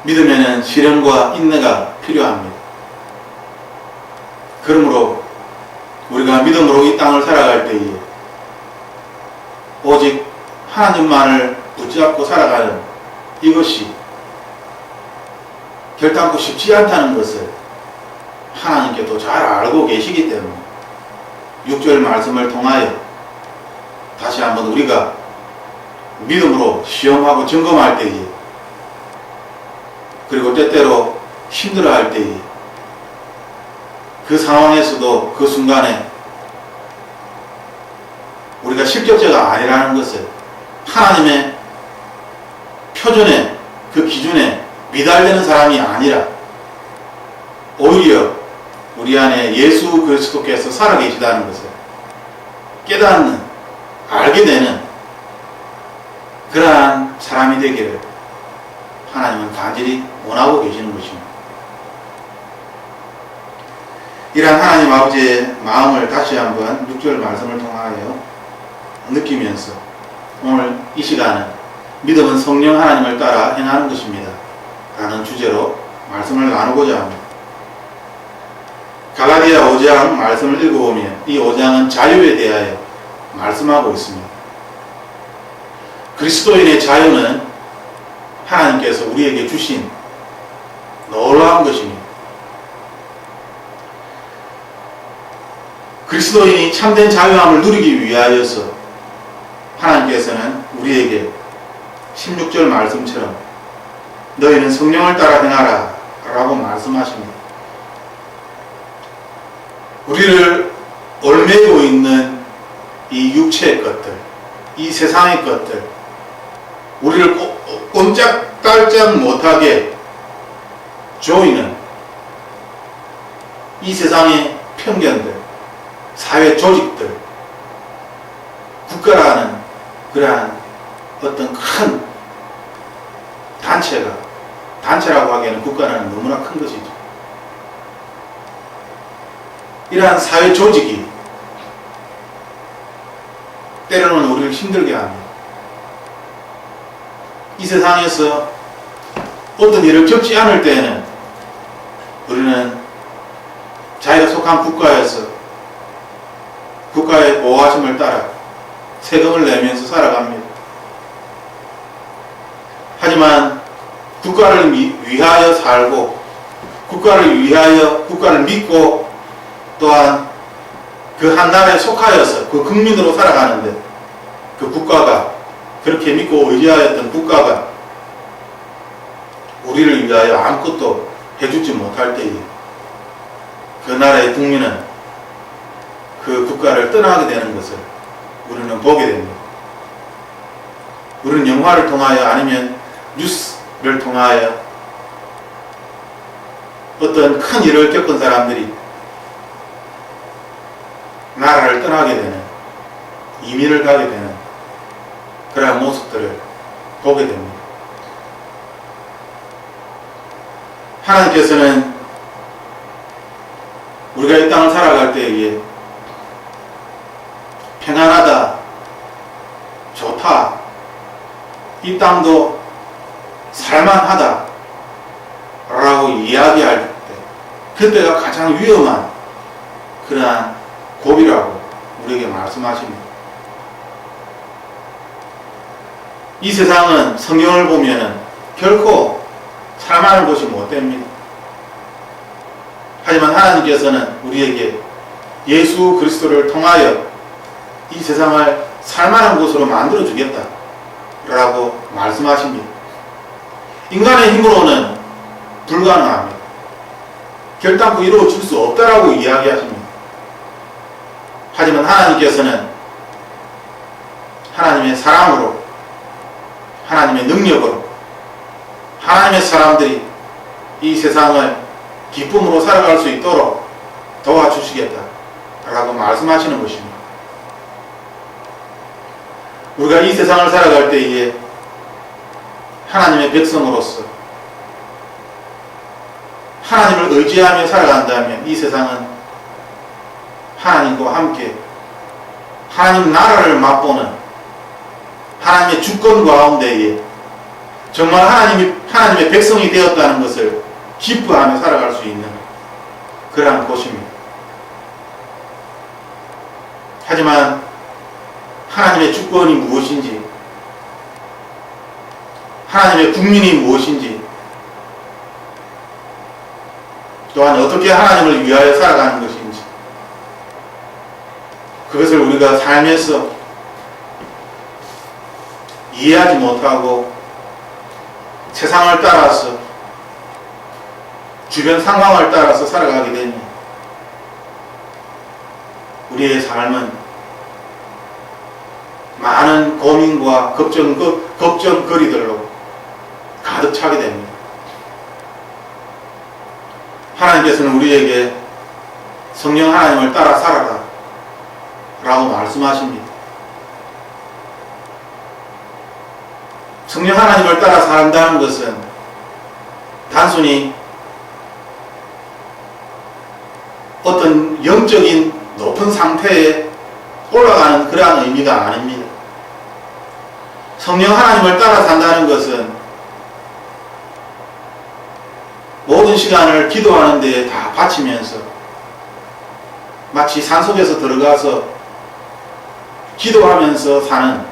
믿음에는 시련과 인내가 필요합니다. 그러므로 우리가 믿음으로 이 땅을 살아갈 때에 오직 하나님만을 붙잡고 살아가는 이것이 결단코 쉽지 않다는 것을 하나님께도 잘 알고 계시기 때문에 6절 말씀을 통하여 다시 한번 우리가 믿음으로 시험하고 점검할 때에, 그리고 때때로 힘들어할 때에, 그 상황에서도 그 순간에 우리가 실격자가 아니라는 것을, 하나님의 표준에, 그 기준에 미달되는 사람이 아니라 오히려 우리 안에 예수 그리스도께서 살아계시다는 것을 깨닫는, 알게 되는 그러한 사람이 되기를 하나님은 간절히 원하고 계시는 것입니다. 이러한 하나님 아버지의 마음을 다시 한번 6절 말씀을 통하여 느끼면서 오늘 이 시간은 믿음은 성령 하나님을 따라 행하는 것입니다 라는 주제로 말씀을 나누고자 합니다. 갈라디아 5장 말씀을 읽어보면 이 5장은 자유에 대하여 말씀하고 있습니다. 그리스도인의 자유는 하나님께서 우리에게 주신 놀라운 것입니다. 그리스도인이 참된 자유함을 누리기 위하여서 하나님께서는 우리에게 16절 말씀처럼 너희는 성령을 따라 행하라 라고 말씀하십니다. 우리를 얽매이고 있는 이 육체의 것들, 이 세상의 것들, 우리를 꼼짝달짝 못하게 조이는 이 세상의 편견들, 사회 조직들, 국가라는 그러한 어떤 큰 단체라고 하기에는 국가는 너무나 큰 것이죠. 이러한 사회 조직이 때로는 우리를 힘들게 합니다. 이 세상에서 어떤 일을 겪지 않을 때에는 우리는 자기가 속한 국가에서 국가의 보호하심을 따라 세금을 내면서 살아갑니다. 하지만 국가를 위하여 살고 국가를 믿고 또한 그 한 나라에 속하여서 그 국민으로 살아가는데 그 국가가, 그렇게 믿고 의지하였던 국가가 우리를 위하여 아무것도 해주지 못할 때에 그 나라의 국민은 그 국가를 떠나게 되는 것을 우리는 보게 됩니다. 우리는 영화를 통하여 아니면 뉴스를 통하여 어떤 큰 일을 겪은 사람들이 나라를 떠나게 되는, 이민을 가게 되는 그러한 모습들을 보게 됩니다. 하나님께서는 우리가 이 땅을 살아갈 때에 평안하다, 좋다, 이 땅도 살만하다 라고 이야기할 때 그때가 가장 위험한 그러한 고비라고 우리에게 말씀하십니다. 이 세상은 성경을 보면 결코 살만한 곳이 못 됩니다. 하지만 하나님께서는 우리에게 예수 그리스도를 통하여 이 세상을 살만한 곳으로 만들어 주겠다 라고 말씀하십니다. 인간의 힘으로는 불가능합니다. 결단코 이루어질 수 없다라고 이야기하십니다. 하지만 하나님께서는 하나님의 사랑으로, 하나님의 능력으로, 하나님의 사람들이 이 세상을 기쁨으로 살아갈 수 있도록 도와주시겠다 라고 말씀하시는 것입니다. 우리가 이 세상을 살아갈 때에 하나님의 백성으로서 하나님을 의지하며 살아간다면 이 세상은 하나님과 함께 하나님 나라를 맛보는 하나님의 주권 가운데에 정말 하나님의 백성이 되었다는 것을 기뻐하며 살아갈 수 있는 그러한 곳입니다. 하지만 하나님의 주권이 무엇인지, 하나님의 국민이 무엇인지, 또한 어떻게 하나님을 위하여 살아가는 것인지, 그것을 우리가 삶에서 이해하지 못하고 세상을 따라서, 주변 상황을 따라서 살아가게 되면 우리의 삶은 많은 고민과 걱정거리들로 가득 차게 됩니다. 하나님께서는 우리에게 성령 하나님을 따라 살아라 라고 말씀하십니다. 성령 하나님을 따라 산다는 것은 단순히 어떤 영적인 높은 상태에 올라가는 그러한 의미가 아닙니다. 성령 하나님을 따라 산다는 것은 모든 시간을 기도하는 데에 다 바치면서 마치 산속에서 들어가서 기도하면서 사는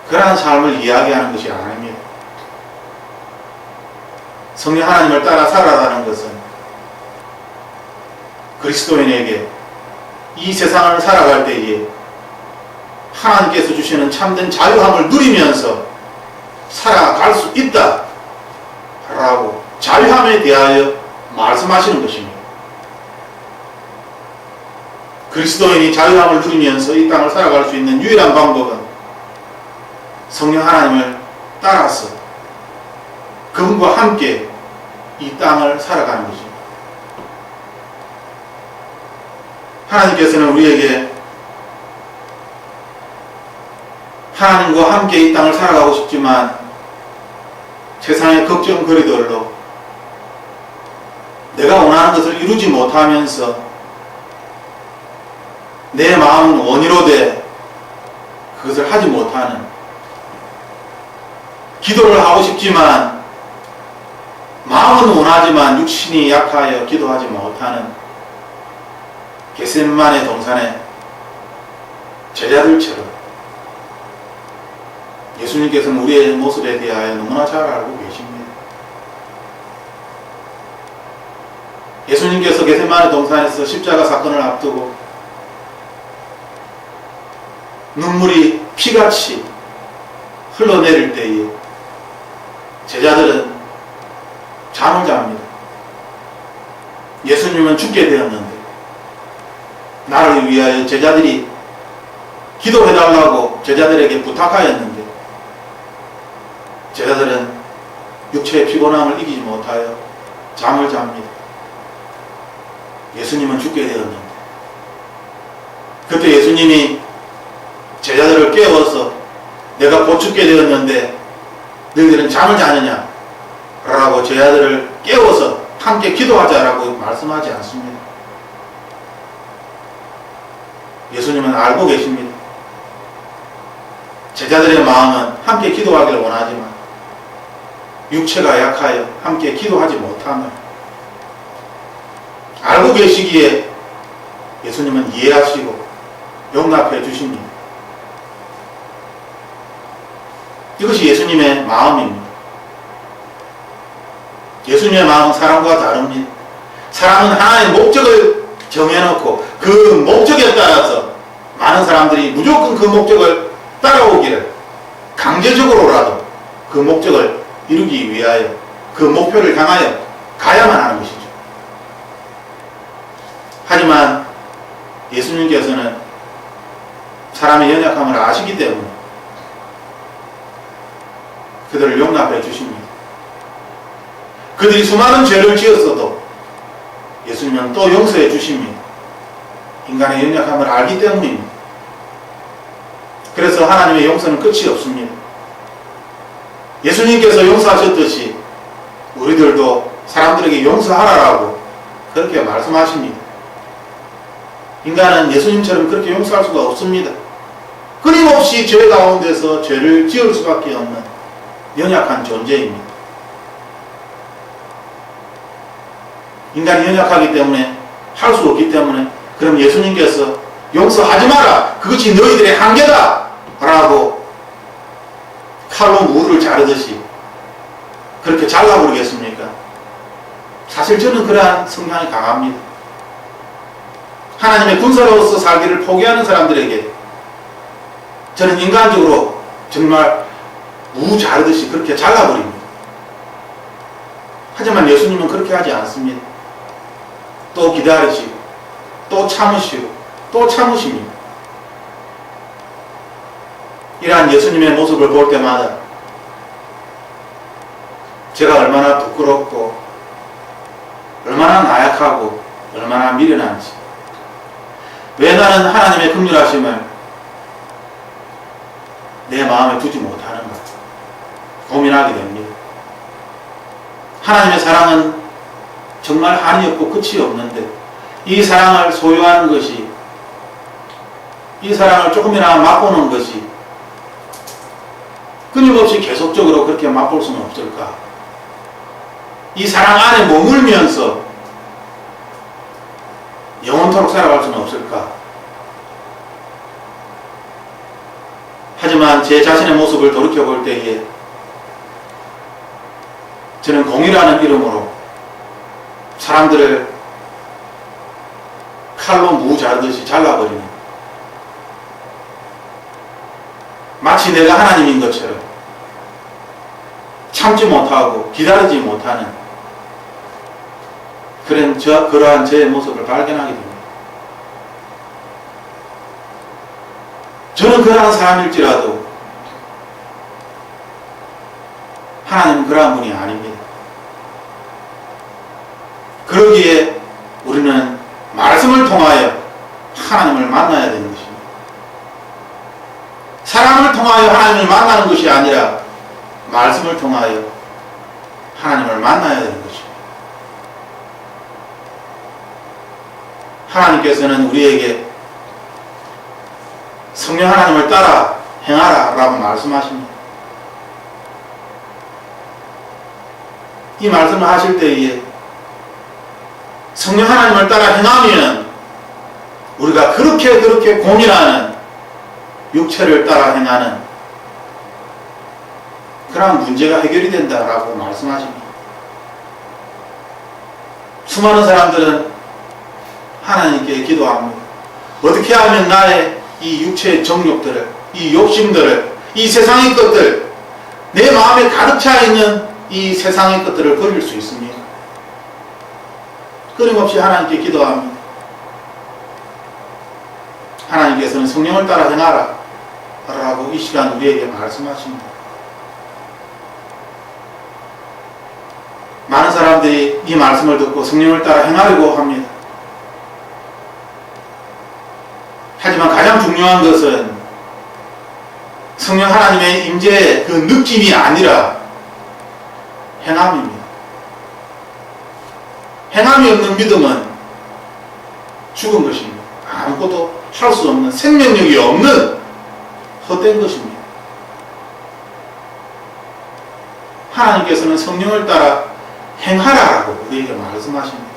그러한 삶을 이야기하는 것이 아닙니다. 성령 하나님을 따라 살아가는 것은 그리스도인에게 이 세상을 살아갈 때에 하나님께서 주시는 참된 자유함을 누리면서 살아갈 수 있다 라고 자유함에 대하여 말씀하시는 것입니다. 그리스도인이 자유함을 누리면서 이 땅을 살아갈 수 있는 유일한 방법은 성령 하나님을 따라서 그분과 함께 이 땅을 살아가는 것입니다. 하나님께서는 우리에게 하나님과 함께 이 땅을 살아가고 싶지만 세상의 걱정거리들로 내가 원하는 것을 이루지 못하면서 내 마음은 원이로 돼 그것을 하지 못하는, 기도를 하고 싶지만 마음은 원하지만 육신이 약하여 기도하지 못하는 겟세마네 동산의 제자들처럼 예수님께서는 우리의 모습에 대하여 너무나 잘 알고 계십니다. 예수님께서 겟세마네 동산에서 십자가 사건을 앞두고 눈물이 피같이 흘러내릴 때에 제자들은 잠을 잡니다. 예수님은 죽게 되었는데 나를 위하여 제자들이 기도해달라고 제자들에게 부탁하였는데 제자들은 육체의 피곤함을 이기지 못하여 잠을 잡니다. 예수님은 죽게 되었는데 그때 예수님이 제자들을 깨워서 내가 곧 죽게 되었는데 너희들은 잠을 자느냐 라고 제자들을 깨워서 함께 기도하자라고 말씀하지 않습니다. 예수님은 알고 계십니다. 제자들의 마음은 함께 기도하기를 원하지만 육체가 약하여 함께 기도하지 못함을 알고 계시기에 예수님은 이해하시고 용납해 주십니다. 이것이 예수님의 마음입니다. 예수님의 마음은 사람과 다릅니다. 사람은 하나의 목적을 정해놓고 그 목적에 따라서 많은 사람들이 무조건 그 목적을 따라오기를 강제적으로라도 그 목적을 이루기 위하여 그 목표를 향하여 가야만 하는 것이죠. 하지만 예수님께서는 사람의 연약함을 아시기 때문에 그들을 용납해 주십니다. 그들이 수많은 죄를 지었어도 예수님은 또 용서해 주십니다. 인간의 연약함을 알기 때문입니다. 그래서 하나님의 용서는 끝이 없습니다. 예수님께서 용서하셨듯이 우리들도 사람들에게 용서하라라고 그렇게 말씀하십니다. 인간은 예수님처럼 그렇게 용서할 수가 없습니다. 끊임없이 죄 가운데서 죄를 지을 수밖에 없는 연약한 존재입니다. 인간이 연약하기 때문에 할 수 없기 때문에 그럼 예수님께서 용서하지 마라. 그것이 너희들의 한계다. 라고 칼로 무를 자르듯이 그렇게 잘라버리겠습니까? 사실 저는 그러한 성향이 강합니다. 하나님의 군사로서 살기를 포기하는 사람들에게 저는 인간적으로 정말 무 자르듯이 그렇게 잘라버립니다. 하지만 예수님은 그렇게 하지 않습니다. 또 기다리시고 또 참으시고 또 참으십니다. 이러한 예수님의 모습을 볼 때마다 제가 얼마나 부끄럽고 얼마나 나약하고 얼마나 미련한지, 왜 나는 하나님의 긍휼하심을 내 마음에 두지 못하는가 고민하게 됩니다. 하나님의 사랑은 정말 한이 없고 끝이 없는데 이 사랑을 소유하는 것이, 이 사랑을 조금이나마 맛보는 것이 끊임없이 계속적으로 그렇게 맛볼 수는 없을까? 이 사랑 안에 머물면서 영원토록 살아갈 수는 없을까? 하지만 제 자신의 모습을 돌이켜볼 때에 저는 공의라는 이름으로 사람들을 칼로 무 자르듯이 잘라버리는, 마치 내가 하나님인 것처럼 참지 못하고 기다리지 못하는 그러한 제 모습을 발견하게 됩니다. 저는 그러한 사람일지라도 하나님은 그러한 분이 아닙니다. 그러기에 우리는 말씀을 통하여 하나님을 만나야 되는 것입니다. 사람을 통하여 하나님을 만나는 것이 아니라 말씀을 통하여 하나님을 만나야 되는 것입니다. 하나님께서는 우리에게 성령 하나님을 따라 행하라 라고 말씀하십니다. 이 말씀을 하실 때에 성령 하나님을 따라 행하면 우리가 그렇게 고민하는 육체를 따라 행하는 그러한 문제가 해결이 된다라고 말씀하십니다. 수많은 사람들은 하나님께 기도합니다. 어떻게 하면 나의 이 육체의 정욕들을, 이 욕심들을, 이 세상의 것들, 내 마음에 가득 차 있는 이 세상의 것들을 버릴 수 있습니까? 끊임없이 하나님께 기도합니다. 하나님께서는 성령을 따라 행하라 라고 이 시간 우리에게 말씀하십니다. 많은 사람들이 이 말씀을 듣고 성령을 따라 행하려고 합니다. 하지만 가장 중요한 것은 성령 하나님의 임재의 그 느낌이 아니라 행함입니다. 행함이 없는 믿음은 죽은 것입니다. 아무것도 할 수 없는, 생명력이 없는 헛된 것입니다. 하나님께서는 성령을 따라 행하라라고 우리에게 말씀하십니다.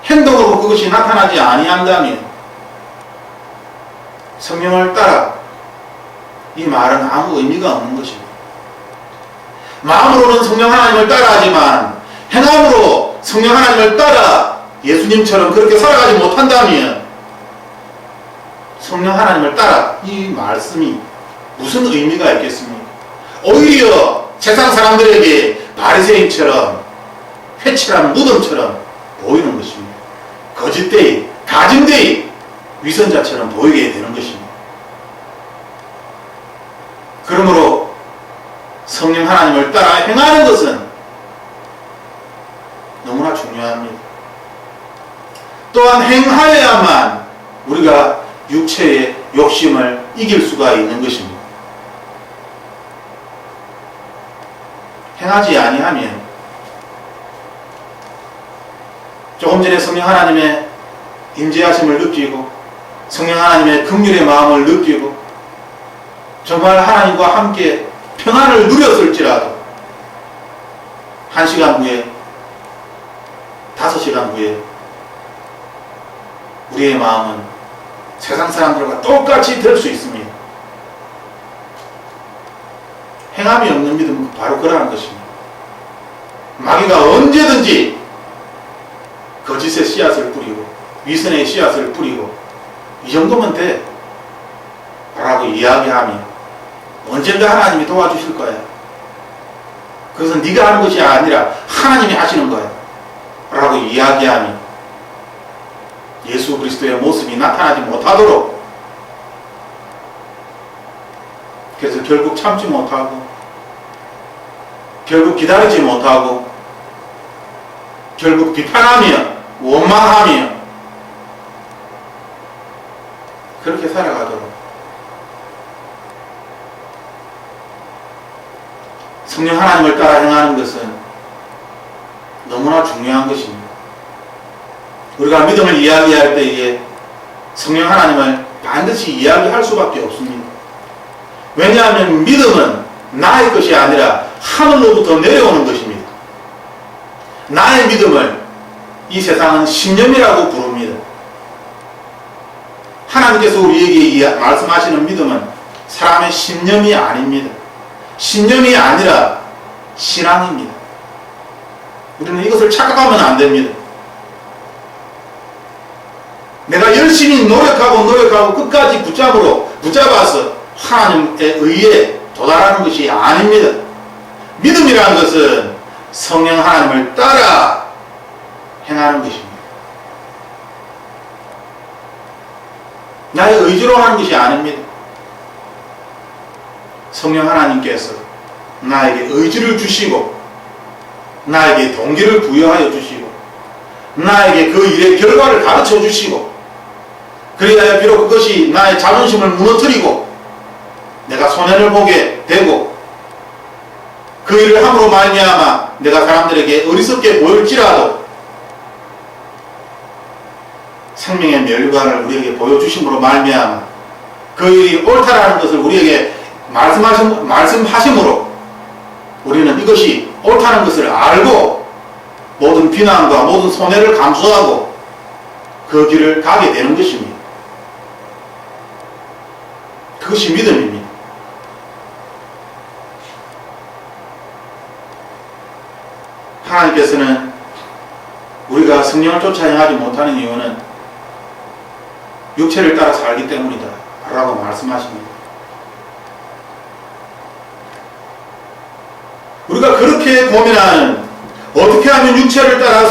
행동으로 그것이 나타나지 아니한다면 성령을 따라 이 말은 아무 의미가 없는 것입니다. 마음으로는 성령 하나님을 따라하지만 행함으로 성령 하나님을 따라 예수님처럼 그렇게 살아가지 못한다면 성령 하나님을 따라 이 말씀이 무슨 의미가 있겠습니까? 오히려 세상 사람들에게 바리새인처럼 회칠한 무덤처럼 보이는 것입니다. 거짓되이, 가증되이 위선자처럼 보이게 되는 것입니다. 그러므로 성령 하나님을 따라 행하는 것은 너무나 중요합니다. 또한 행하여야만 우리가 육체의 욕심을 이길 수가 있는 것입니다. 행하지 아니하면, 조금 전에 성령 하나님의 임재하심을 느끼고 성령 하나님의 긍휼의 마음을 느끼고 정말 하나님과 함께 평안을 누렸을지라도 1시간 후에 5시간 후에 우리의 마음은 세상 사람들과 똑같이 될 수 있습니다. 행함이 없는 믿음은 바로 그러한 것입니다. 마귀가 언제든지 거짓의 씨앗을 뿌리고 위선의 씨앗을 뿌리고 이 정도면 돼 라고 이야기하며 언젠가 하나님이 도와주실 거야. 그것은 네가 하는 것이 아니라 하나님이 하시는 거야 라고 이야기하며 예수 그리스도의 모습이 나타나지 못하도록, 그래서 결국 참지 못하고 결국 기다리지 못하고 결국 비판하며 원망하며 그렇게 살아가도록 성령 하나님을 따라 행하는 것은 너무나 중요한 것입니다. 우리가 믿음을 이야기할 때에 성령 하나님을 반드시 이야기할 수밖에 없습니다. 왜냐하면 믿음은 나의 것이 아니라 하늘로부터 내려오는 것입니다. 나의 믿음을 이 세상은 신념이라고 부릅니다. 하나님께서 우리에게 말씀하시는 믿음은 사람의 신념이 아닙니다. 신념이 아니라 신앙입니다. 우리는 이것을 착각하면 안 됩니다. 내가 열심히 노력하고 끝까지 붙잡아서 하나님의 의에 도달하는 것이 아닙니다. 믿음이라는 것은 성령 하나님을 따라 행하는 것입니다. 나의 의지로 하는 것이 아닙니다. 성령 하나님께서 나에게 의지를 주시고 나에게 동기를 부여하여 주시고 나에게 그 일의 결과를 가르쳐 주시고, 그래야 비록 그것이 나의 자존심을 무너뜨리고 내가 손해를 보게 되고 그 일을 함으로 말미암아 내가 사람들에게 어리석게 보일지라도 생명의 멸관을 우리에게 보여주심으로 말미암아 그 일이 옳다라는 것을 우리에게 말씀하심으로 우리는 이것이 옳다는 것을 알고 모든 비난과 모든 손해를 감수하고 그 길을 가게 되는 것입니다. 그것이 믿음입니다. 하나님께서는 우리가 성령을 쫓아 행하지 못하는 이유는 육체를 따라 살기 때문이다 라고 말씀하십니다. 우리가 그렇게 고민하는, 어떻게 하면 육체를 따라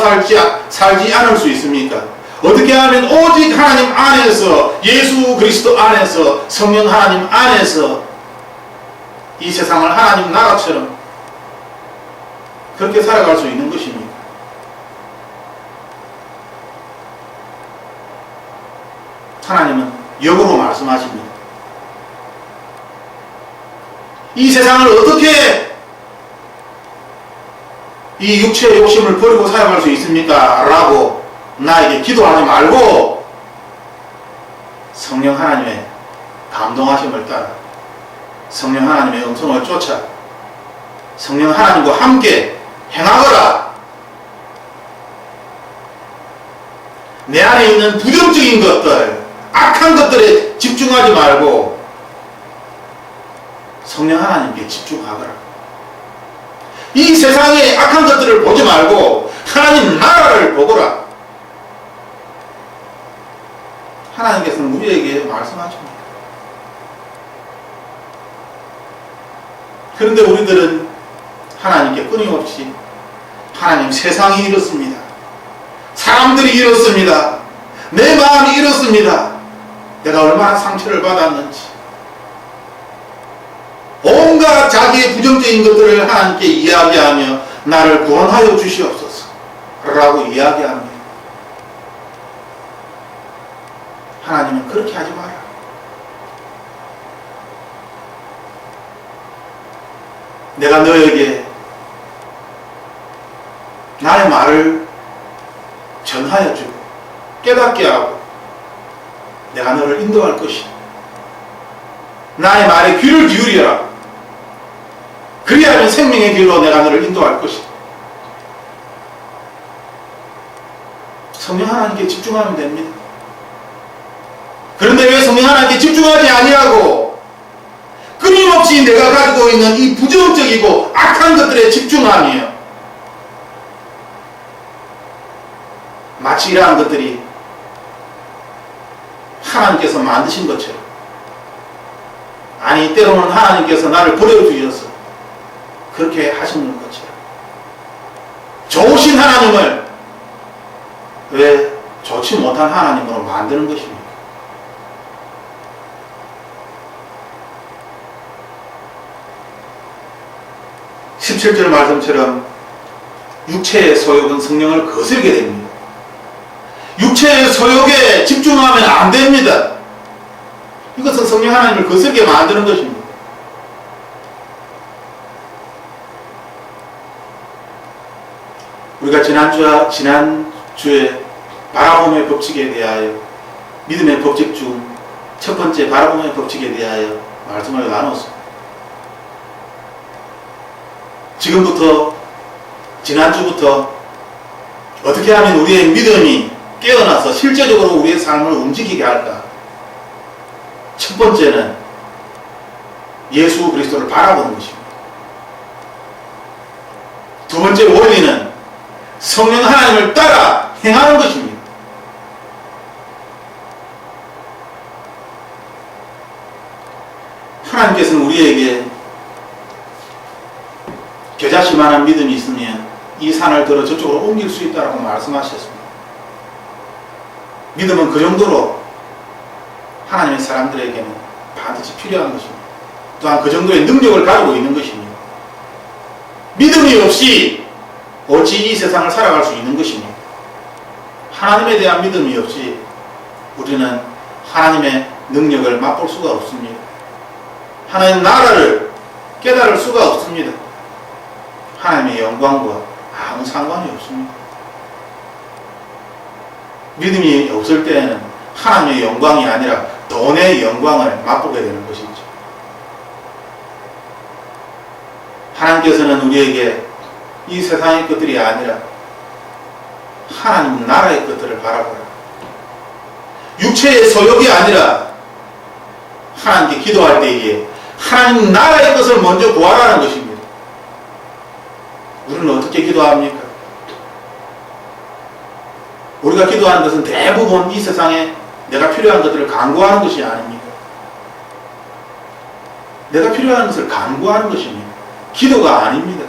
살지 않을 수 있습니까? 어떻게 하면 오직 하나님 안에서, 예수 그리스도 안에서, 성령 하나님 안에서 이 세상을 하나님 나라처럼 그렇게 살아갈 수 있는 것입니까? 하나님은 역으로 말씀하십니다. 이 세상을 어떻게 이 육체의 욕심을 버리고 살아갈 수 있습니까? 라고 나에게 기도하지 말고 성령 하나님의 감동하심을 따라 성령 하나님의 음성을 쫓아 성령 하나님과 함께 행하거라. 내 안에 있는 부정적인 것들, 악한 것들에 집중하지 말고 성령 하나님께 집중하거라. 이 세상의 악한 것들을 보지 말고 하나님 나라를 보거라. 하나님께서는 우리에게 말씀하십니다. 그런데 우리들은 하나님께 끊임없이 하나님, 세상이 이렇습니다. 사람들이 이렇습니다. 내 마음이 이렇습니다. 내가 얼마나 상처를 받았는지 온갖 자기의 부정적인 것들을 하나님께 이야기하며 나를 구원하여 주시옵소서 라고 이야기합니다. 하나님은 그렇게 하지 마라. 내가 너에게 나의 말을 전하여 주고 깨닫게 하고 내가 너를 인도할 것이다. 나의 말에 귀를 기울여라. 그리하면 생명의 길로 내가 너를 인도할 것이다. 성령 하나님께 집중하면 됩니다. 그런데 왜 성령 하나님께 집중하지 아니하고 끊임없이 내가 가지고 있는 이 부정적이고 악한 것들에 집중하며 마치 이러한 것들이 하나님께서 만드신 것처럼, 아니 때로는 하나님께서 나를 버려주셔서 그렇게 하시는 것처럼 좋으신 하나님을 왜 좋지 못한 하나님으로 만드는 것입니까? 17절 말씀처럼 육체의 소욕은 성령을 거슬게 됩니다. 육체의 소욕에 집중하면 안 됩니다. 이것은 성령 하나님을 거슬게 만드는 것입니다. 우리가 지난주에 바라봄의 법칙에 대하여, 믿음의 법칙 중 첫 번째 바라봄의 법칙에 대하여 말씀을 나눴습니다. 지금부터, 지난주부터 어떻게 하면 우리의 믿음이 깨어나서 실제적으로 우리의 삶을 움직이게 할까? 첫 번째는 예수 그리스도를 바라보는 것입니다. 두 번째 원리는 성령 하나님을 따라 행하는 것입니다. 하나님께서는 우리에게 겨자씨만한 믿음이 있으면 이 산을 들어 저쪽으로 옮길 수 있다고 말씀하셨습니다. 믿음은 그 정도로 하나님의 사람들에게는 반드시 필요한 것입니다. 또한 그 정도의 능력을 가지고 있는 것입니다. 믿음이 없이 어찌 이 세상을 살아갈 수 있는 것입니까? 하나님에 대한 믿음이 없이 우리는 하나님의 능력을 맛볼 수가 없습니다. 하나님의 나라를 깨달을 수가 없습니다. 하나님의 영광과 아무 상관이 없습니다. 믿음이 없을 때에는 하나님의 영광이 아니라 돈의 영광을 맛보게 되는 것이죠. 하나님께서는 우리에게 이 세상의 것들이 아니라 하나님 나라의 것들을 바라보라. 육체의 소욕이 아니라 하나님께 기도할 때에 하나님 나라의 것을 먼저 구하라는 것입니다. 우리는 어떻게 기도합니까? 우리가 기도하는 것은 대부분 이 세상에 내가 필요한 것들을 간구하는 것이 아닙니까? 내가 필요한 것을 간구하는 것입니다. 기도가 아닙니다.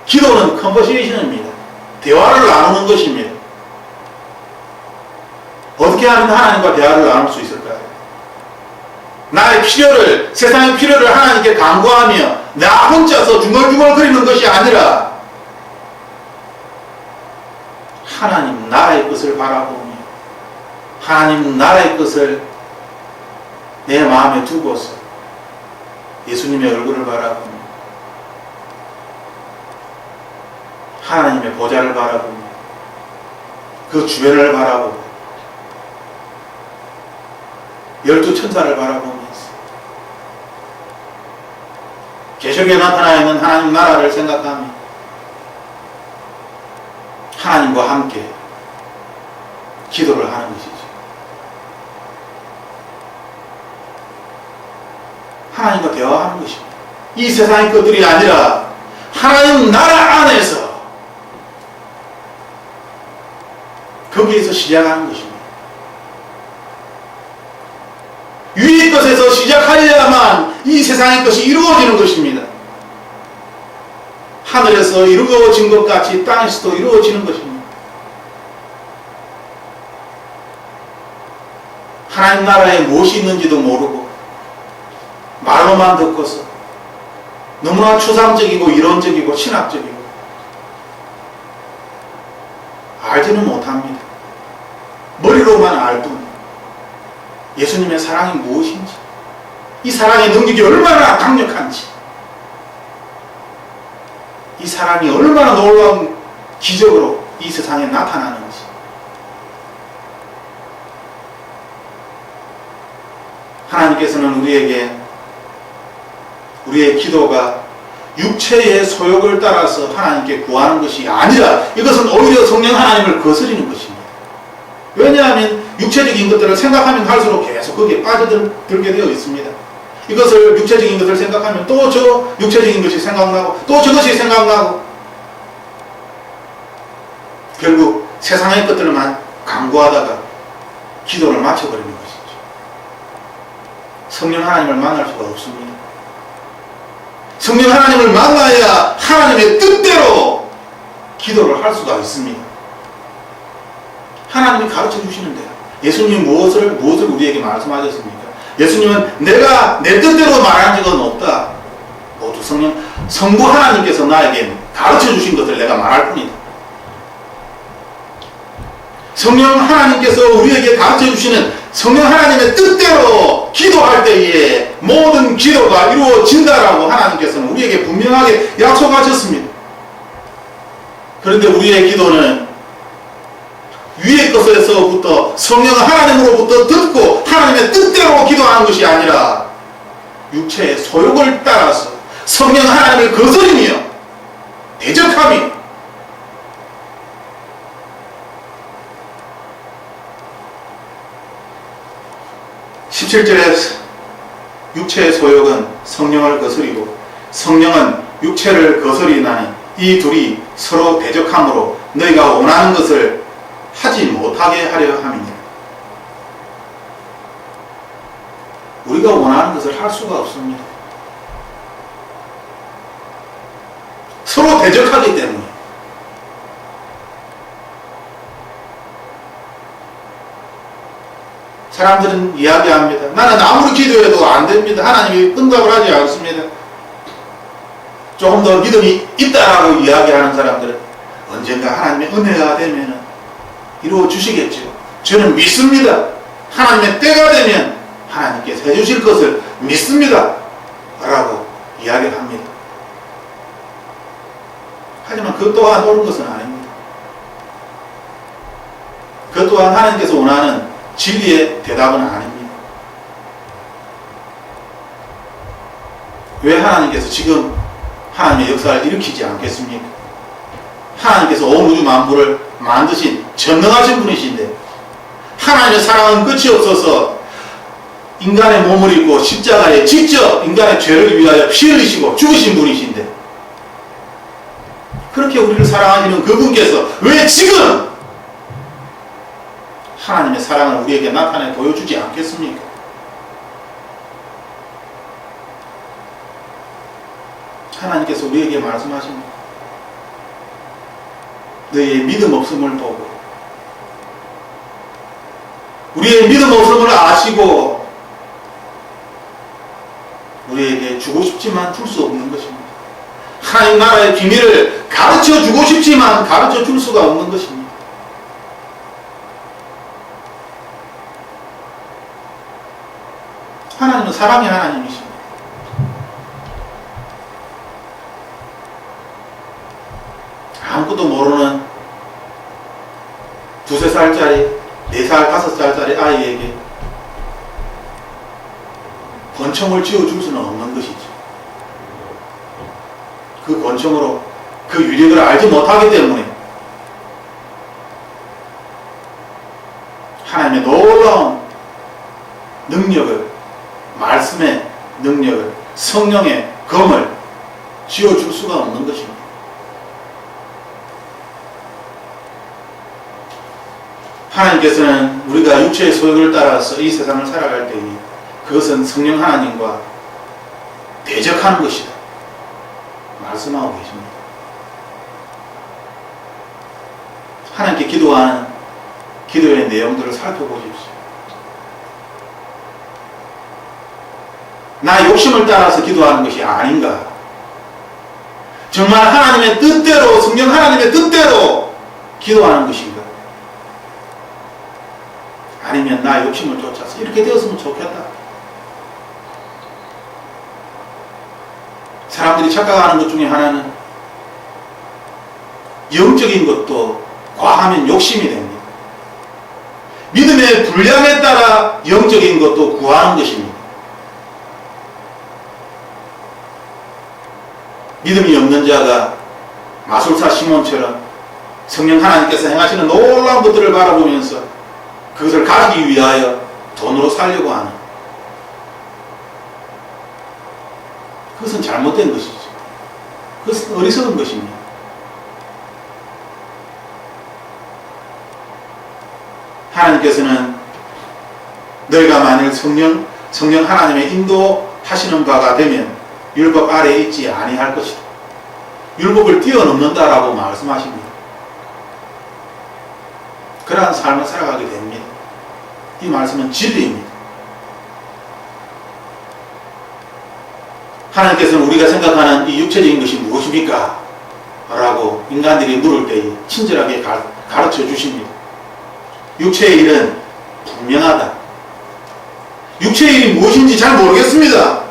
기도는 컨버세이션입니다. 대화를 나누는 것입니다. 어떻게 하면 하나님과 대화를 나눌 수 있을까요? 나의 필요를, 세상의 필요를 하나님께 간구하며 나 혼자서 중얼중얼거리는 것이 아니라 하나님 나라의 것을 바라보며 하나님 나라의 것을 내 마음에 두고서 예수님의 얼굴을 바라보며 하나님의 보좌를 바라보며 그 주변을 바라보고 12천사를 바라보면서 계시록에 나타나 있는 하나님 나라를 생각하며 하나님과 함께 기도를 하는 것이죠. 하나님과 대화하는 것입니다. 이 세상의 것들이 아니라 하나님 나라 안에서 거기에서 시작하는 것입니다. 위의 것에서 시작하여야만 이 세상의 것이 이루어지는 것입니다. 하늘에서 이루어진 것 같이 땅에서도 이루어지는 것입니다. 하나님 나라에 무엇이 있는지도 모르고 말로만 듣고서 너무나 추상적이고 이론적이고 신학적이고 알지는 못합니다. 머리로만 알 뿐 예수님의 사랑이 무엇인지, 이 사랑의 능력이 얼마나 강력한지, 이 사랑이 얼마나 놀라운 기적으로 이 세상에 나타나는지, 하나님께서는 우리의 기도가 육체의 소욕을 따라서 하나님께 구하는 것이 아니라 이것은 오히려 성령 하나님을 거스리는 것입니다. 왜냐하면 육체적인 것들을 생각하면 할수록 계속 거기에 빠져들게 되어 있습니다. 이것을 육체적인 것을 생각하면 또 저 육체적인 것이 생각나고 또 저것이 생각나고 결국 세상의 것들만 강구하다가 기도를 마쳐버리는 것이죠. 성령 하나님을 만날 수가 없습니다. 성령 하나님을 만나야 하나님의 뜻대로 기도를 할 수가 있습니다. 하나님이 가르쳐 주시는데요. 예수님 무엇을 우리에게 말씀하셨습니까? 예수님은 내가 내 뜻대로 말한 적은 없다. 모두 성부 하나님께서 나에게 가르쳐 주신 것을 내가 말할 뿐이다. 성령 하나님께서 우리에게 가르쳐 주시는 성령 하나님의 뜻대로 기도할 때에 모든 기도가 이루어진다라고 하나님께서는 우리에게 분명하게 약속하셨습니다. 그런데 우리의 기도는 위의 것에서부터 성령 하나님으로부터 듣고 하나님의 뜻대로 기도하는 것이 아니라 육체의 소욕을 따라서 성령 하나님을 거스리며 대적하며 17절에 육체의 소욕은 성령을 거스리고 성령은 육체를 거스리나니 이 둘이 서로 대적함으로 너희가 원하는 것을 하지 못하게 하려 함이니라. 우리가 원하는 것을 할 수가 없습니다. 서로 대적하기 때문에. 사람들은 이야기합니다. 나는 아무리 기도해도 안 됩니다. 하나님이 응답을 하지 않습니다. 조금 더 믿음이 있다라고 이야기하는 사람들은 언젠가 하나님의 은혜가 되면 이루어 주시겠죠. 저는 믿습니다. 하나님의 때가 되면 하나님께서 해주실 것을 믿습니다. 라고 이야기를 합니다. 하지만 그 또한 옳은 것은 아닙니다. 그 또한 하나님께서 원하는 진리의 대답은 아닙니다. 왜 하나님께서 지금 하나님의 역사를 일으키지 않겠습니까? 하나님께서 온 우주 만물을 만드신 전능하신 분이신데 하나님의 사랑은 끝이 없어서 인간의 몸을 입고 십자가에 직접 인간의 죄를 위하여 피 흘리시고 죽으신 분이신데 그렇게 우리를 사랑하시는 그분께서 왜 지금 하나님의 사랑을 우리에게 나타내 보여주지 않겠습니까? 하나님께서 우리에게 말씀하십니다. 너희의 믿음 없음을 보고 우리의 믿음 없음을 아시고 우리에게 주고 싶지만 줄 수 없는 것입니다. 하나님 나라의 비밀을 가르쳐 주고 싶지만 가르쳐 줄 수가 없는 것입니다. 하나님은 사랑의 하나님이십니다. 아무것도 모르는 2, 3살짜리, 4살, 5살짜리 아이에게 권총을 쥐어줄 수는 없는 것이죠. 그 권총으로 그 위력을 알지 못하기 때문에 하나님의 놀라운 능력을, 말씀의 능력을, 성령의 검을 쥐어줄 수가 없는 것입니다. 하나님께서는 우리가 육체의 소욕을 따라서 이 세상을 살아갈 때에 그것은 성령 하나님과 대적하는 것이다 말씀하고 계십니다. 하나님께 기도하는 기도의 내용들을 살펴보십시오. 나의 욕심을 따라서 기도하는 것이 아닌가? 정말 하나님의 뜻대로, 성령 하나님의 뜻대로 기도하는 것인가? 아니면 나의 욕심을 쫓아서 이렇게 되었으면 좋겠다. 사람들이 착각하는 것 중에 하나는 영적인 것도 과하면 욕심이 됩니다. 믿음의 분량에 따라 영적인 것도 구하는 것입니다. 믿음이 없는 자가 마술사 시몬처럼 성령 하나님께서 행하시는 놀라운 것들을 바라보면서 그것을 가지기 위하여 돈으로 살려고 하는, 그것은 잘못된 것이죠. 그것은 어리석은 것입니다. 하나님께서는 너희가 만일 성령 하나님의 인도하시는 바가 되면 율법 아래에 있지 아니할 것이다. 율법을 뛰어넘는다라고 말씀하십니다. 그러한 삶을 살아가게 됩니다. 이 말씀은 진리입니다. 하나님께서는 우리가 생각하는 이 육체적인 것이 무엇입니까? 라고 인간들이 물을 때에 친절하게 가르쳐 주십니다. 육체의 일은 분명하다. 육체의 일이 무엇인지 잘 모르겠습니다.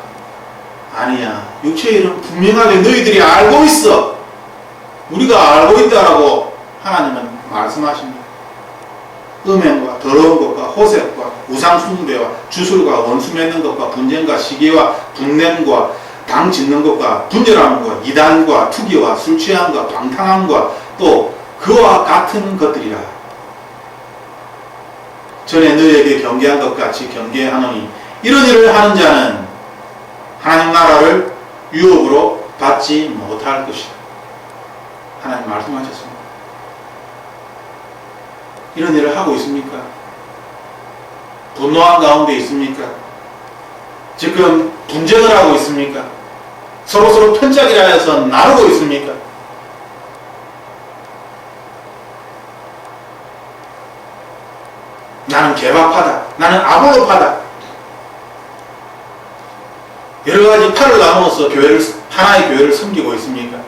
아니야. 육체의 일은 분명하게 너희들이 알고 있어. 우리가 알고 있다라고 하나님은 말씀하십니다. 음행과 더러운 것과 호색과 우상숭배와 주술과 원수 맺는 것과 분쟁과 시기와 분냄과 당 짓는 것과 분열함과 이단과 투기와 술 취함과 방탕함과 또 그와 같은 것들이라. 전에 너희에게 경계한 것 같이 경계하노니 이런 일을 하는 자는 하나님 나라를 유업으로 받지 못할 것이다. 하나님 말씀하셨습니다. 이런 일을 하고 있습니까? 분노한 가운데 있습니까? 지금 분쟁을 하고 있습니까? 서로서로 편짝이라 해서 나누고 있습니까? 나는 개박파다. 나는 아볼로파다. 여러가지 팔을 나누어서 하나의 교회를 섬기고 있습니까?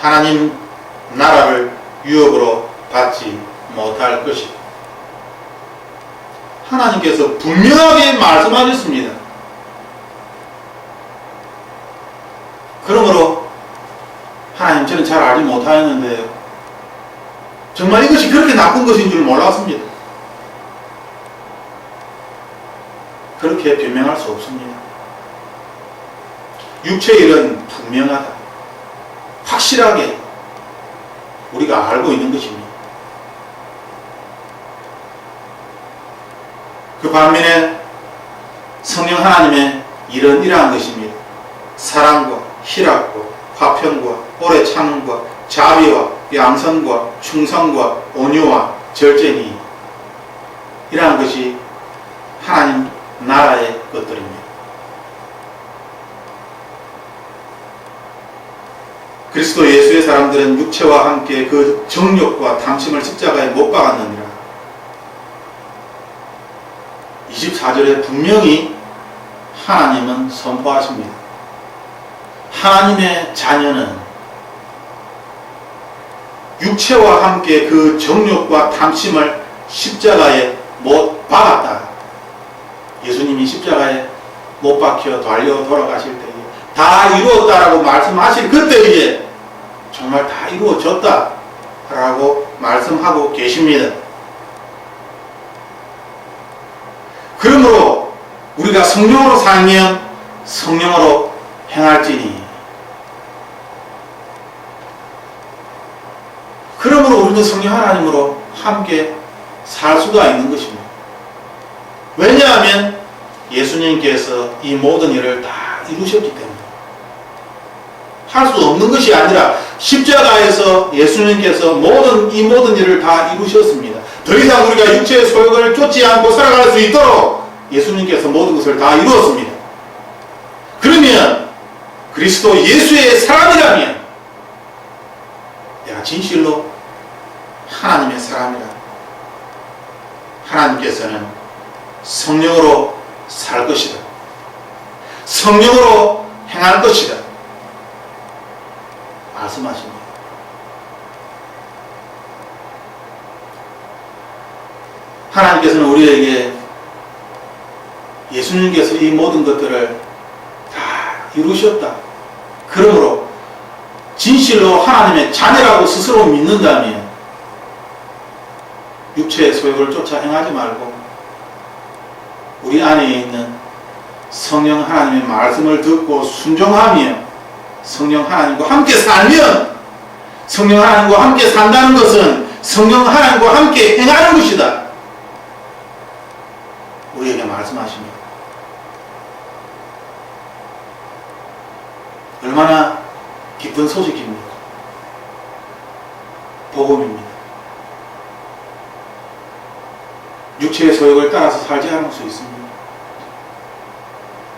하나님 나라를 유업으로 받지 못할 것이다. 하나님께서 분명하게 말씀하셨습니다. 그러므로 하나님, 저는 잘 알지 못하였는데요, 정말 이것이 그렇게 나쁜 것인 줄 몰랐습니다. 그렇게 변명할 수 없습니다. 육체의 일은 분명하다. 확실하게 우리가 알고 있는 것입니다. 그 반면에 성령 하나님의 일은 이러한 것입니다. 사랑과 희락과 화평과 오래 참음과 자비와 양선과 충성과 온유와 절제니, 이러한 것이 하나님 나라의 것들입니다. 그리스도 예수의 사람들은 육체와 함께 그 정욕과 탐심을 십자가에 못 박았느니라. 24절에 분명히 하나님은 선포하십니다. 하나님의 자녀는 육체와 함께 그 정욕과 탐심을 십자가에 못 박았다. 예수님이 십자가에 못 박혀 달려 돌아가실 때에 다 이루었다라고 말씀하실 그때에 정말 다 이루어졌다 라고 말씀하고 계십니다. 그러므로 우리가 성령으로 살면 성령으로 행할지니, 그러므로 우리는 성령 하나님으로 함께 살 수가 있는 것입니다. 왜냐하면 예수님께서 이 모든 일을 다 이루셨기 때문에. 할 수 없는 것이 아니라 십자가에서 예수님께서 이 모든 일을 다 이루셨습니다. 더 이상 우리가 육체의 소욕을 쫓지 않고 살아갈 수 있도록 예수님께서 모든 것을 다 이루었습니다. 그러면 그리스도 예수의 사람이라면 내가 진실로 하나님의 사람이라, 하나님께서는 성령으로 살 것이다. 성령으로 행할 것이다. 말씀하십니다. 하나님께서는 우리에게 예수님께서 이 모든 것들을 다 이루셨다. 그러므로 진실로 하나님의 자녀라고 스스로 믿는다면 육체의 소욕을 쫓아 행하지 말고 우리 안에 있는 성령 하나님의 말씀을 듣고 순종하며 성령 하나님과 함께 살면, 성령 하나님과 함께 산다는 것은 성령 하나님과 함께 행하는 것이다, 우리에게 말씀하십니다. 얼마나 기쁜 소식입니까? 복음입니다. 육체의 소욕을 따라서 살지 않을 수 있습니다.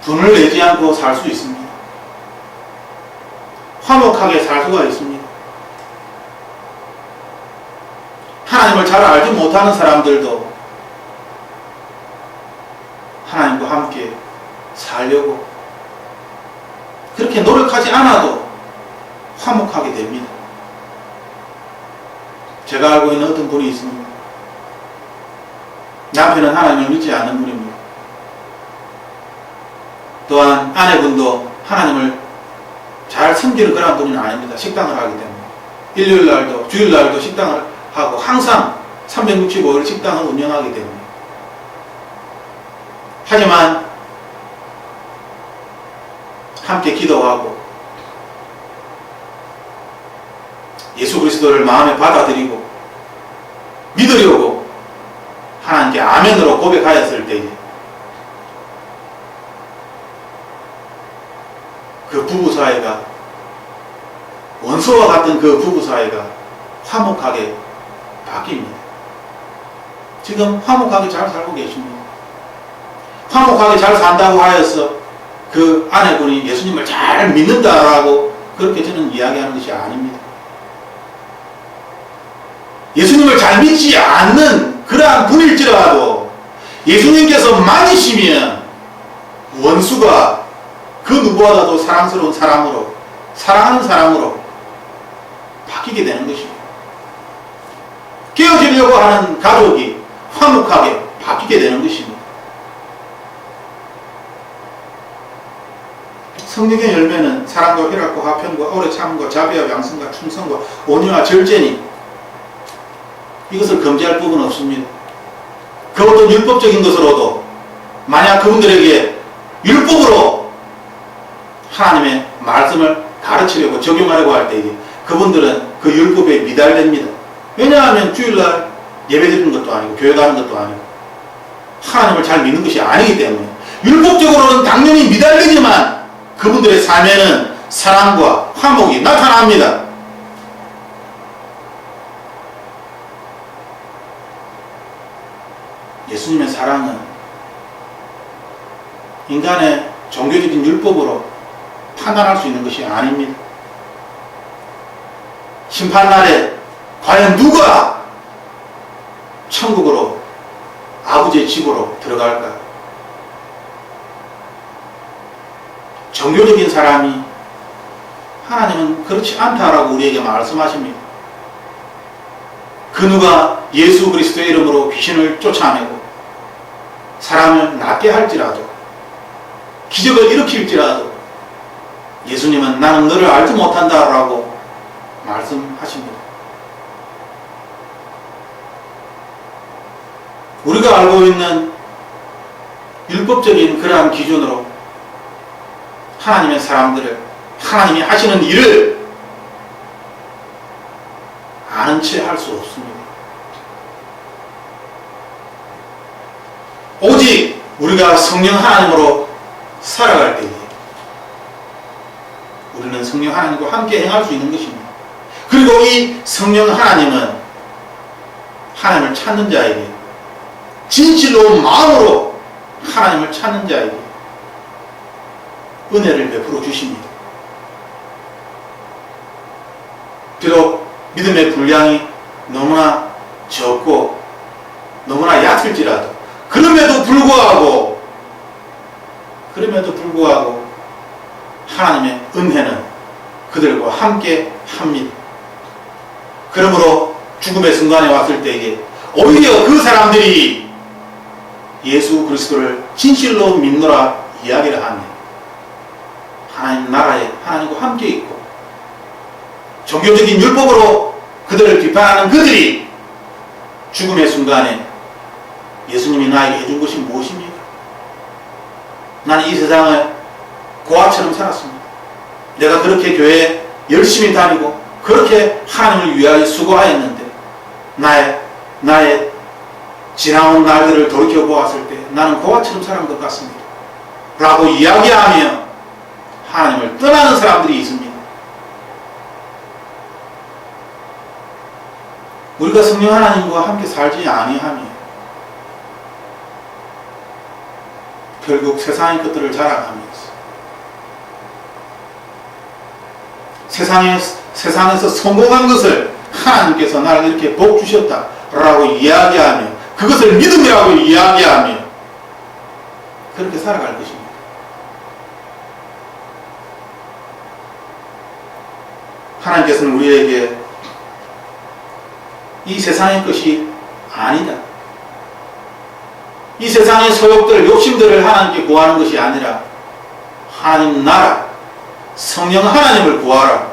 분을 내지 않고 살 수 있습니다. 화목하게 살 수가 있습니다. 하나님을 잘 알지 못하는 사람들도 하나님과 함께 살려고 그렇게 노력하지 않아도 화목하게 됩니다. 제가 알고 있는 어떤 분이 있습니다. 남편은 하나님을 믿지 않는 분입니다. 또한 아내분도 하나님을 잘 섬기는 그런 분은 아닙니다. 식당을 하기 때문에 일요일날도 주일날도 식당을 하고 항상 365일 식당을 운영하기 때문에. 하지만 함께 기도하고 예수 그리스도를 마음에 받아들이고 믿으려고 하나님께 아멘으로 고백하였을 때에 그 부부사이가, 원수와 같은 그 부부사이가 화목하게 바뀝니다. 지금 화목하게 잘 살고 계십니다. 화목하게 잘 산다고 하여서 그 아내분이 예수님을 잘 믿는다라고 그렇게 저는 이야기하는 것이 아닙니다. 예수님을 잘 믿지 않는 그러한 분일지라도 예수님께서 만이시면 원수가 그 누구보다도 사랑스러운 사람으로, 사랑하는 사람으로 바뀌게 되는 것입니다. 깨어지려고 하는 가족이 화목하게 바뀌게 되는 것입니다. 성령의 열매는 사랑과 희락과 화평과 오래 참음과 자비와 양성과 충성과 온유와 절제니 이것을 금지할 부분은 없습니다. 그 어떤 율법적인 것으로도 만약 그분들에게 율법으로 하나님의 말씀을 가르치려고 적용하려고 할 때에 그분들은 그 율법에 미달됩니다. 왜냐하면 주일날 예배드리는 것도 아니고 교회 가는 것도 아니고 하나님을 잘 믿는 것이 아니기 때문에 율법적으로는 당연히 미달되지만 그분들의 삶에는 사랑과 화목이 나타납니다. 예수님의 사랑은 인간의 종교적인 율법으로 판단할 수 있는 것이 아닙니다. 심판날에 과연 누가 천국으로 아버지의 집으로 들어갈까요? 종교적인 사람이, 하나님은 그렇지 않다라고 우리에게 말씀하십니다. 그 누가 예수 그리스도의 이름으로 귀신을 쫓아내고 사람을 낫게 할지라도 기적을 일으킬지라도 예수님은 나는 너를 알지 못한다라고 말씀하십니다. 우리가 알고 있는 율법적인 그러한 기준으로 하나님의 사람들을, 하나님이 하시는 일을 아는 채 할 수 없습니다. 오직 우리가 성령 하나님으로 살아갈 때에 우리는 성령 하나님과 함께 행할 수 있는 것입니다. 그리고 이 성령 하나님은 하나님을 찾는 자에게, 진실로 마음으로 하나님을 찾는 자에게 은혜를 베풀어 주십니다. 비록 믿음의 분량이 너무나 적고 너무나 얕을지라도 그럼에도 불구하고 하나님의 은혜는 그들과 함께 합니다. 그러므로 죽음의 순간에 왔을 때에 오히려 그 사람들이 예수 그리스도를 진실로 믿노라 이야기를 하며 하나님 나라에 하나님과 함께 있고 종교적인 율법으로 그들을 비판하는 그들이 죽음의 순간에 예수님이 나에게 해준 것이 무엇입니까? 나는 이 세상을 고아처럼 살았습니다. 내가 그렇게 교회에 열심히 다니고 그렇게 하나님을 위하여 수고하였는데 나의 지나온 날들을 돌이켜 보았을 때 나는 고아처럼 살은 것 같습니다. 라고 이야기하며 하나님을 떠나는 사람들이 있습니다. 우리가 성령 하나님과 함께 살지 아니하며 결국 세상의 것들을 자랑하면서 세상에서 성공한 것을 하나님께서 나를 이렇게 복 주셨다 라고 이야기하며 그것을 믿음이라고 이야기하며 그렇게 살아갈 것입니다. 하나님께서는 우리에게 이 세상의 것이 아니다. 이 세상의 소욕들, 욕심들을 하나님께 구하는 것이 아니라 하나님 나라, 성령 하나님을 구하라.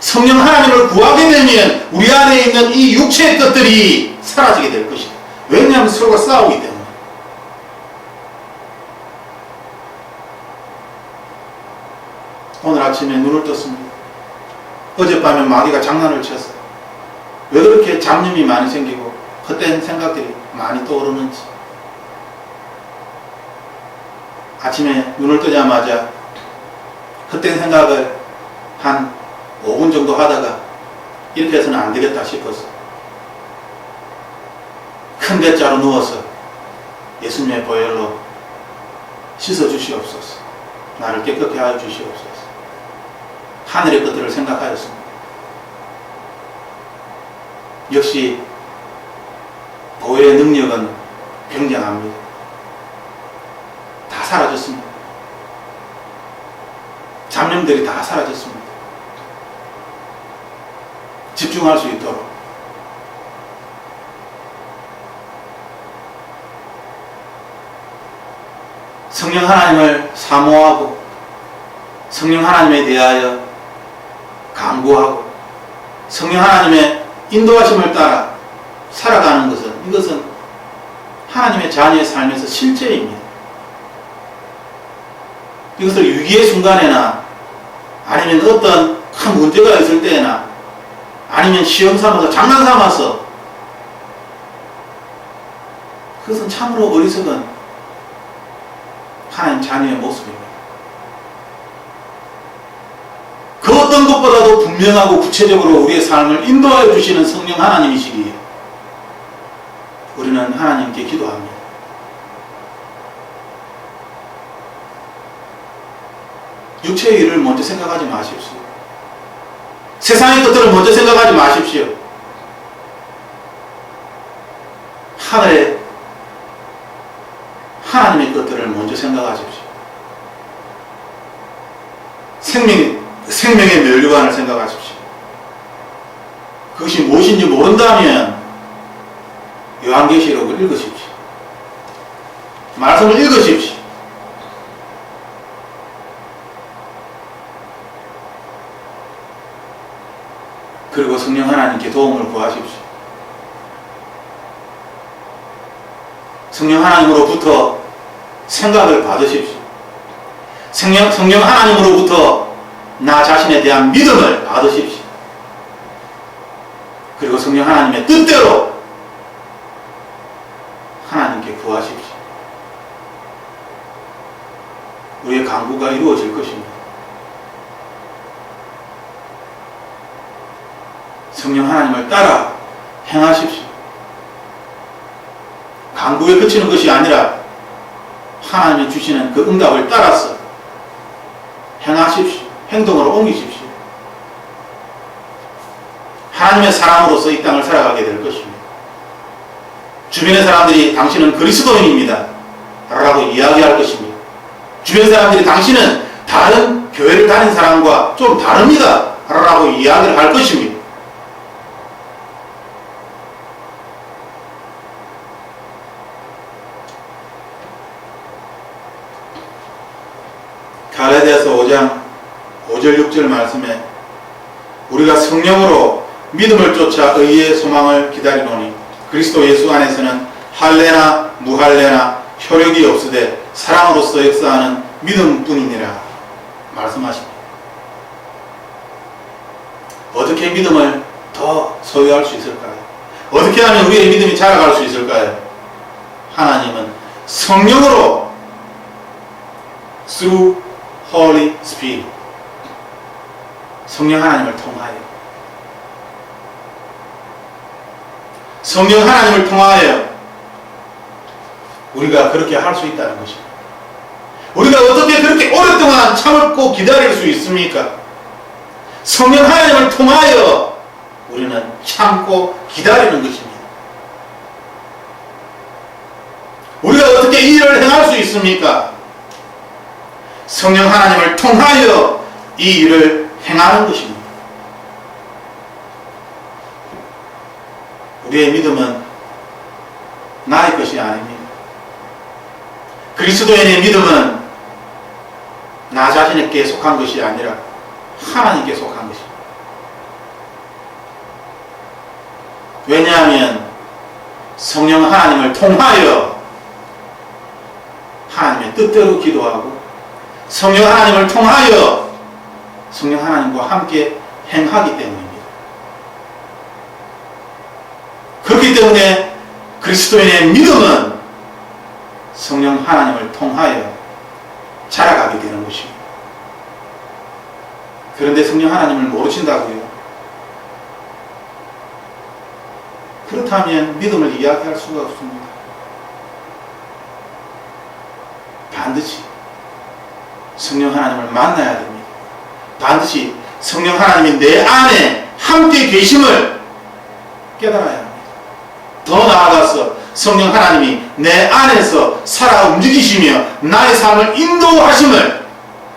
성령 하나님을 구하게 되면 우리 안에 있는 이 육체의 것들이 사라지게 될 것이다. 왜냐하면 서로가 싸우기 때문에. 오늘 아침에 눈을 떴습니다. 어젯밤에 마귀가 장난을 쳤어요. 왜 그렇게 잡념이 많이 생기고 헛된 생각들이 많이 떠오르는지. 아침에 눈을 뜨자마자 헛된 생각을 한 5분 정도 하다가 이렇게 해서는 안 되겠다 싶어서 큰 대자로 누워서 예수님의 보혈로 씻어 주시옵소서. 나를 깨끗게 하여 주시옵소서. 하늘의 것들을 생각하였습니다. 역시 보혈의 능력은 굉장합니다. 다 사라졌습니다. 잡념들이 다 사라졌습니다. 집중할 수 있도록 성령 하나님을 사모하고 성령 하나님에 대하여 간구하고 성령 하나님의 인도하심을 따라 살아가는 이것은 하나님의 자녀의 삶에서 실제입니다. 이것을 위기의 순간에나 아니면 어떤 큰 문제가 있을 때나 아니면 시험 삼아서 장난 삼아서 그것은 참으로 어리석은 하나님 자녀의 모습입니다. 그 어떤 것보다도 분명하고 구체적으로 우리의 삶을 인도하여 주시는 성령 하나님이시기에 우리는 하나님께 기도합니다. 육체의 일을 먼저 생각하지 마십시오. 세상의 것들을 먼저 생각하지 마십시오. 하늘의 하나님의 것들을 먼저 생각하십시오. 생명의 멸류관을 생각하십시오. 그것이 무엇인지 모른다면 요한계시록을 읽으십시오. 말씀을 읽으십시오. 그리고 성령 하나님께 도움을 구하십시오. 성령 하나님으로부터 생각을 받으십시오. 성령 하나님으로부터 나 자신에 대한 믿음을 받으십시오. 그리고 성령 하나님의 뜻대로 하나님께 구하십시오. 우리의 간구가 이루어질 것입니다. 성령 하나님을 따라 행하십시오. 간구에 그치는 것이 아니라 하나님이 주시는 그 응답을 따라서 행하십시오. 행동으로 옮기십시오. 하나님의 사람으로서 이 땅을 살아가게 될 것입니다. 주변의 사람들이 당신은 그리스도인입니다 라고 이야기할 것입니다. 주변 사람들이 당신은 다른 교회를 다닌 사람과 좀 다릅니다 라고 이야기를 할 것입니다. 갈라디아서 5장 5절 6절 말씀에 우리가 성령으로 믿음을 쫓아 의의 소망을 기다리노니 그리스도 예수 안에서는 할례나 무할례나 효력이 없으되 사랑으로서 역사하는 믿음뿐이니라 말씀하십니다. 어떻게 믿음을 더 소유할 수 있을까요? 어떻게 하면 우리의 믿음이 자라갈 수 있을까요? 하나님은 성령으로 through Holy Spirit, 성령 하나님을 통하여, 성령 하나님을 통하여 우리가 그렇게 할 수 있다는 것입니다. 우리가 어떻게 그렇게 오랫동안 참고 기다릴 수 있습니까? 성령 하나님을 통하여 우리는 참고 기다리는 것입니다. 우리가 어떻게 이 일을 행할 수 있습니까? 성령 하나님을 통하여 이 일을 행하는 것입니다. 우리의 믿음은 나의 것이 아닙니다. 그리스도인의 믿음은 나 자신에게 속한 것이 아니라 하나님께 속한 것입니다. 왜냐하면 성령 하나님을 통하여 하나님의 뜻대로 기도하고 성령 하나님을 통하여 성령 하나님과 함께 행하기 때문입니다. 그렇기 때문에 그리스도인의 믿음은 성령 하나님을 통하여 자라가게 되는 것입니다. 그런데 성령 하나님을 모르신다고요? 그렇다면 믿음을 이야기할 수가 없습니다. 반드시 성령 하나님을 만나야 됩니다. 반드시 성령 하나님이 내 안에 함께 계심을 깨달아야 합니다. 더 나아가서 성령 하나님이 내 안에서 살아 움직이시며 나의 삶을 인도하심을,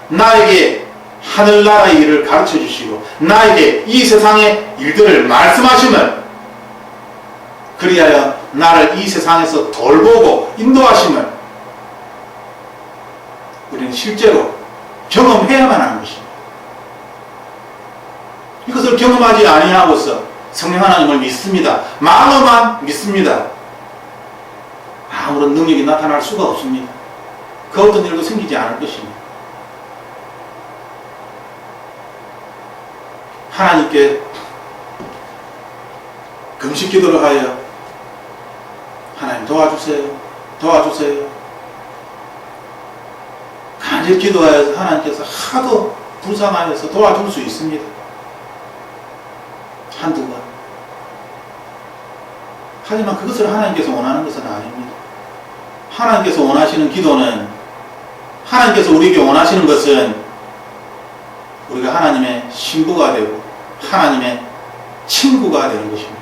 나에게 하늘나라의 일을 가르쳐 주시고 나에게 이 세상의 일들을 말씀하심을, 그리하여 나를 이 세상에서 돌보고 인도하심을 우리는 실제로 경험해야만 하는 것입니다. 이것을 경험하지 아니하고서 성령 하나님을 믿습니다, 마음으로만 믿습니다, 아무런 능력이 나타날 수가 없습니다. 그 어떤 일도 생기지 않을 것입니다. 하나님께 금식 기도를 하여 하나님 도와주세요, 도와주세요, 간절히 기도하여서 하나님께서 하도 불쌍하여서 도와줄 수 있습니다. 한두 번. 하지만 그것을 하나님께서 원하는 것은 아닙니다. 하나님께서 원하시는 기도는, 하나님께서 우리에게 원하시는 것은 우리가 하나님의 신부가 되고 하나님의 친구가 되는 것입니다.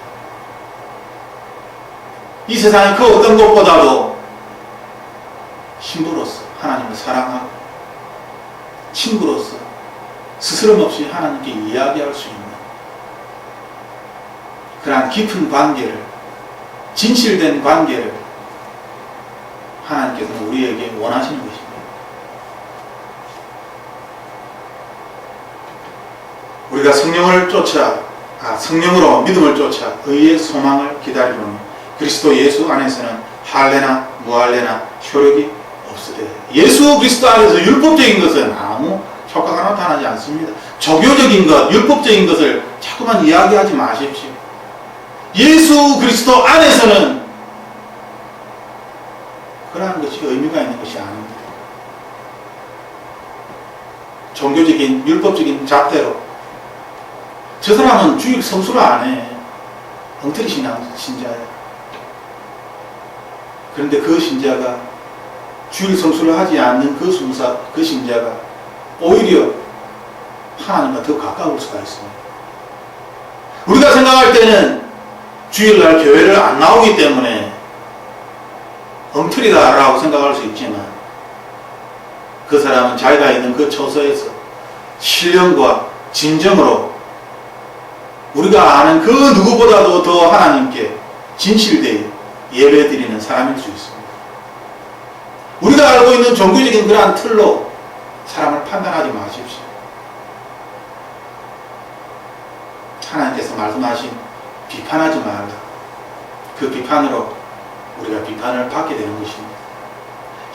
이 세상의 그 어떤 것보다도 신부로서 하나님을 사랑하고 친구로서 스스럼 없이 하나님께 이야기할 수 있는 그러한 깊은 관계를, 진실된 관계를 하나님께서는 우리에게 원하시는 것입니다. 우리가 성령을 쫓아, 성령으로 믿음을 쫓아 의의 소망을 기다리노니 그리스도 예수 안에서는 할례나 무할례나 효력이 없으되. 예수 그리스도 안에서 율법적인 것은 아무 효과가 나타나지 않습니다. 종교적인 것, 율법적인 것을 자꾸만 이야기하지 마십시오. 예수 그리스도 안에서는 그러한 것이 의미가 있는 것이 아닙니다. 종교적인, 율법적인 잣대로 저 사람은 주일 성수를 안 해, 엉터리 신자야. 그런데 그 신자가, 주일 성수를 하지 않는 그 순사, 그 신자가 오히려 하나님과 더 가까울 수가 있습니다. 우리가 생각할 때는 주일날 교회를 안 나오기 때문에 엉터리다라고 생각할 수 있지만, 그 사람은 자기가 있는 그 처소에서 신령과 진정으로 우리가 아는 그 누구보다도 더 하나님께 진실되게 예배드리는 사람일 수 있습니다. 우리가 알고 있는 종교적인 그러한 틀로 사람을 판단하지 마십시오. 하나님께서 말씀하신 비판하지 말라, 그 비판으로 우리가 비판을 받게 되는 것입니다.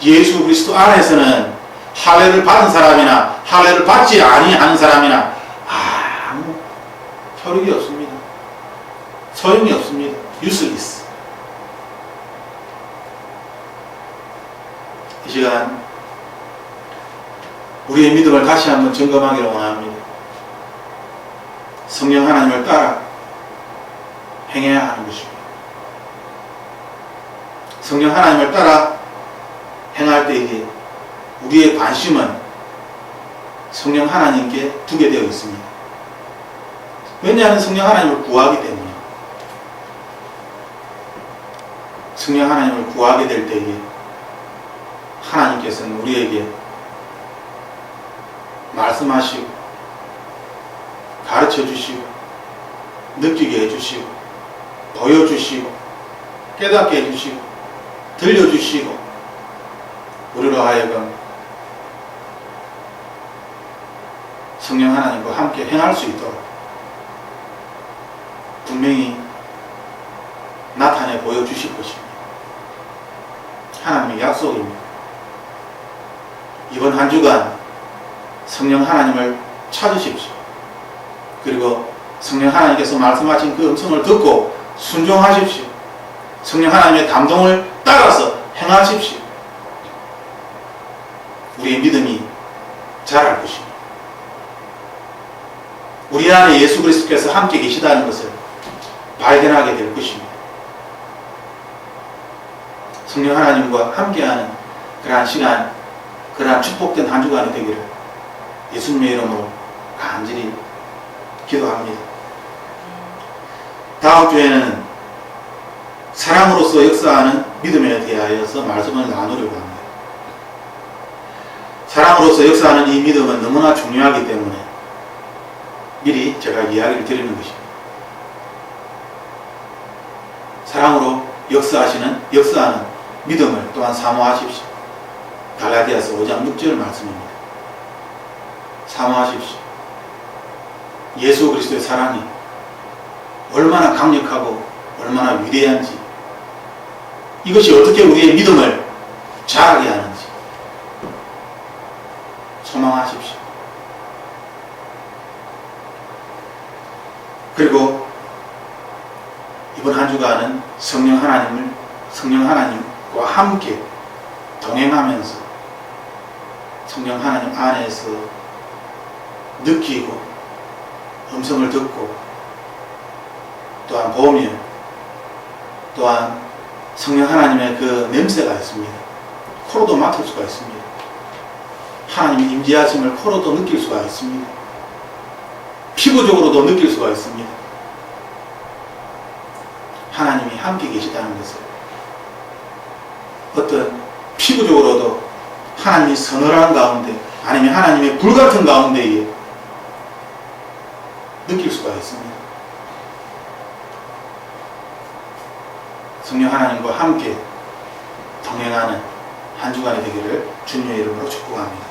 예수 그리스도 안에서는 할례를 받은 사람이나 할례를 받지 아니하는 사람이나 아무 효력이 없습니다. 소용이 없습니다. useless. 이 시간 우리의 믿음을 다시 한번 점검하기를 원합니다. 성령 하나님을 따라 행해야 하는 것입니다. 성령 하나님을 따라 행할 때에 우리의 관심은 성령 하나님께 두게 되어 있습니다. 왜냐하면 성령 하나님을 구하기 때문에. 성령 하나님을 구하게 될 때에 하나님께서는 우리에게 말씀하시고 가르쳐 주시고 느끼게 해주시고 보여주시고 깨닫게 해주시고 들려주시고 우리로 하여금 성령 하나님과 함께 행할 수 있도록 분명히 나타내 보여주실 것입니다. 하나님의 약속입니다. 이번 한 주간 성령 하나님을 찾으십시오. 그리고 성령 하나님께서 말씀하신 그 음성을 듣고 순종하십시오. 성령 하나님의 감동을 따라서 행하십시오. 우리의 믿음이 자랄 것입니다. 우리 안에 예수 그리스도께서 함께 계시다는 것을 발견하게 될 것입니다. 성령 하나님과 함께하는 그러한 시간, 그러한 축복된 한 주간이 되기를 예수님의 이름으로 간절히 기도합니다. 다음 주에는 사랑으로서 역사하는 믿음에 대하여서 말씀을 나누려고 합니다. 사랑으로서 역사하는 이 믿음은 너무나 중요하기 때문에 미리 제가 이야기를 드리는 것입니다. 사랑으로 역사하는 믿음을 또한 사모하십시오. 갈라디아서 5장 6절 말씀입니다. 사모하십시오. 예수 그리스도의 사랑이 얼마나 강력하고 얼마나 위대한지, 이것이 어떻게 우리의 믿음을 자라게 하는지 소망하십시오. 그리고 이번 한 주간은 성령 하나님과 함께 동행하면서 성령 하나님 안에서 느끼고 음성을 듣고 또한 보며 또한 성령 하나님의 그 냄새가 있습니다. 코로도 맡을 수가 있습니다. 하나님의 임재하심을 코로도 느낄 수가 있습니다. 피부적으로도 느낄 수가 있습니다. 하나님이 함께 계시다는 것을 어떤 피부적으로도 하나님이 서늘한 가운데 아니면 하나님의 불같은 가운데에 느낄 수가 있습니다. 성령 하나님과 함께 동행하는 한 주간이 되기를 주님의 이름으로 축복합니다.